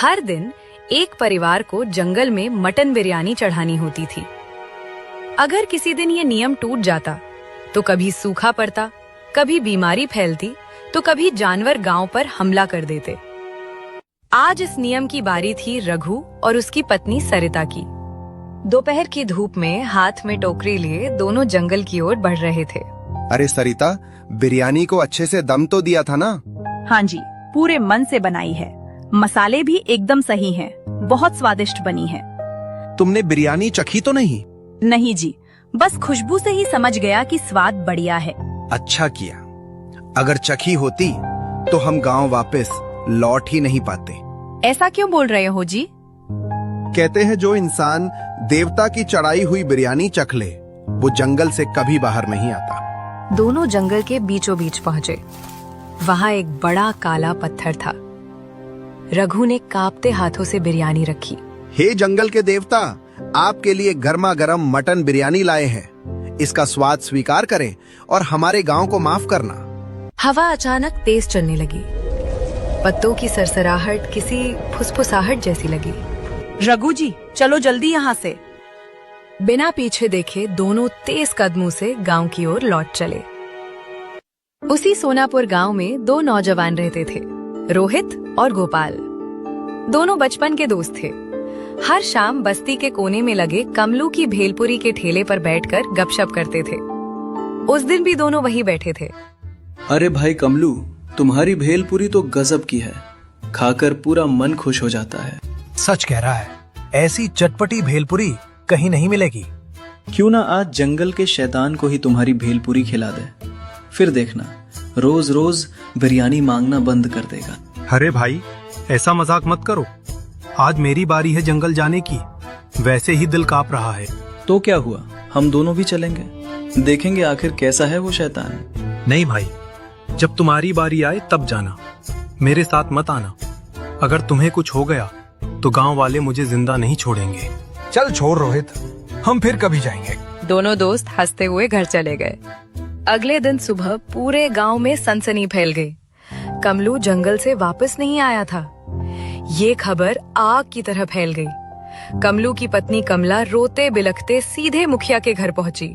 हर दिन एक परिवार को जंगल में मटन बिरयानी चढ़ानी होती थी। अगर किसी दिन ये नियम टूट जाता तो कभी सूखा पड़ता, कभी बीमारी फैलती, तो कभी जानवर गांव पर हमला कर देते। आज इस नियम की बारी थी रघु और उसकी पत्नी सरिता की। दोपहर की धूप में हाथ में टोकरी लिए दोनों जंगल की ओर बढ़ रहे थे। अरे सरिता, बिरयानी को अच्छे से दम तो दिया था ना? हाँ जी, पूरे मन से बनाई है। मसाले भी एकदम सही हैं, बहुत स्वादिष्ट बनी है। तुमने बिरयानी चखी तो नहीं? नहीं जी, बस खुशबू से ही समझ गया कि स्वाद बढ़िया है। अच्छा किया। अगर चखी होती तो हम गांव वापस लौट ही नहीं पाते। ऐसा क्यों बोल रहे हो जी? कहते हैं जो इंसान देवता की चढ़ाई हुई बिरयानी चख ले वो जंगल से कभी बाहर नहीं आता। दोनों जंगल के बीचों बीच पहुंचे। वहां एक बड़ा काला पत्थर था। रघु ने कांपते हाथों से बिरयानी रखी। हे जंगल के देवता, आपके लिए गर्मा गर्म मटन बिरयानी लाए हैं। इसका स्वाद स्वीकार करें और हमारे गांव को माफ करना। हवा अचानक तेज चलने लगी। पत्तों की सरसराहट किसी फुसफुसाहट जैसी लगी। रघु जी, चलो जल्दी यहाँ से। बिना पीछे देखे दोनों तेज कदमों से गांव की ओर लौट चले। उसी सोनापुर गांव में दो नौजवान रहते थे, रोहित और गोपाल। दोनों बचपन के दोस्त थे। हर शाम बस्ती के कोने में लगे कमलू की भेलपुरी के ठेले पर बैठकर गपशप करते थे। उस दिन भी दोनों वहीं बैठे थे। अरे भाई कमलू, तुम्हारी भेलपुरी तो गजब की है। खाकर पूरा मन खुश हो जाता है। सच कह रहा है, ऐसी चटपटी भेलपुरी कहीं नहीं मिलेगी। क्यों ना आज जंगल के शैतान को ही तुम्हारी भेलपुरी खिला दे, फिर देखना रोज रोज बिरयानी मांगना बंद कर देगा। अरे भाई, ऐसा मजाक मत करो। आज मेरी बारी है जंगल जाने की। वैसे ही दिल कांप रहा है। तो क्या हुआ, हम दोनों भी चलेंगे, देखेंगे आखिर कैसा है वो शैतान। नहीं भाई, जब तुम्हारी बारी आए तब जाना, मेरे साथ मत आना। अगर तुम्हें कुछ हो गया तो गांव वाले मुझे जिंदा नहीं छोड़ेंगे। चल छोड़ रोहित, हम फिर कभी जाएंगे। दोनों दोस्त हंसते हुए घर चले गए। अगले दिन सुबह पूरे गांव में सनसनी फैल गई। कमलू जंगल से वापस नहीं आया था। ये खबर आग की तरह फैल गई। कमलू की पत्नी कमला रोते बिलखते सीधे मुखिया के घर पहुंची।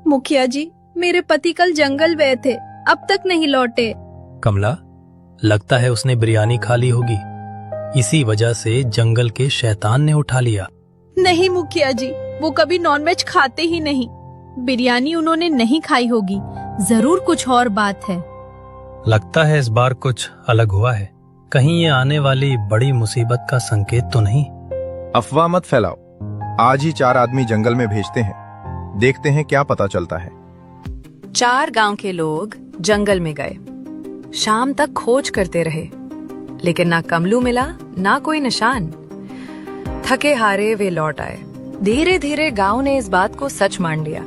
मुखिया जी, मेरे पति कल जंगल गए थे, अब तक नहीं लौटे। कमला, लगता है उसने बिरयानी खा ली होगी। इसी वजह से जंगल के शैतान ने उठा लिया। नहीं मुखिया जी, वो कभी नॉनवेज खाते ही नहीं। बिरयानी उन्होंने नहीं खाई होगी, जरूर कुछ और बात है। लगता है इस बार कुछ अलग हुआ है। कहीं ये आने वाली बड़ी मुसीबत का संकेत तो नहीं? अफवाह मत फैलाओ। आज ही 4 आदमी जंगल में भेजते हैं, देखते हैं क्या पता चलता है। 4 गांव के लोग जंगल में गए। शाम तक खोज करते रहे, लेकिन ना कमलू मिला, ना कोई निशान। थके हारे वे लौट आए। धीरे धीरे गांव ने इस बात को सच मान लिया,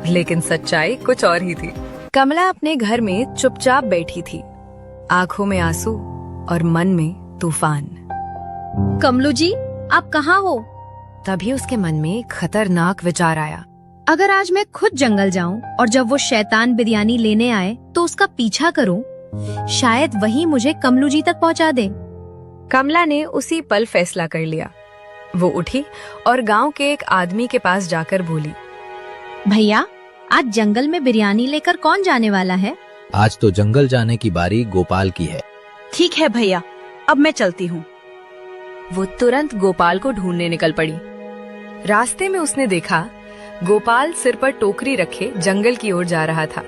लेकिन सच्चाई कुछ और ही थी। कमला अपने घर में चुपचाप बैठी थी, आंखों में आंसू और मन में तूफान। कमलू जी, आप कहाँ हो? तभी उसके मन में एक खतरनाक विचार आया। अगर आज मैं खुद जंगल जाऊं और जब वो शैतान बिरयानी लेने आए तो उसका पीछा करूं, शायद वही मुझे कमलू जी तक पहुंचा दे। कमला ने उसी पल फैसला कर लिया। वो उठी और गांव के एक आदमी के पास जाकर बोली, भैया, आज जंगल में बिरयानी लेकर कौन जाने वाला है? आज तो जंगल जाने की बारी गोपाल की है। ठीक है भैया, अब मैं चलती हूँ। वो तुरंत गोपाल को ढूंढने निकल पड़ी। रास्ते में उसने देखा गोपाल सिर पर टोकरी रखे जंगल की ओर जा रहा था।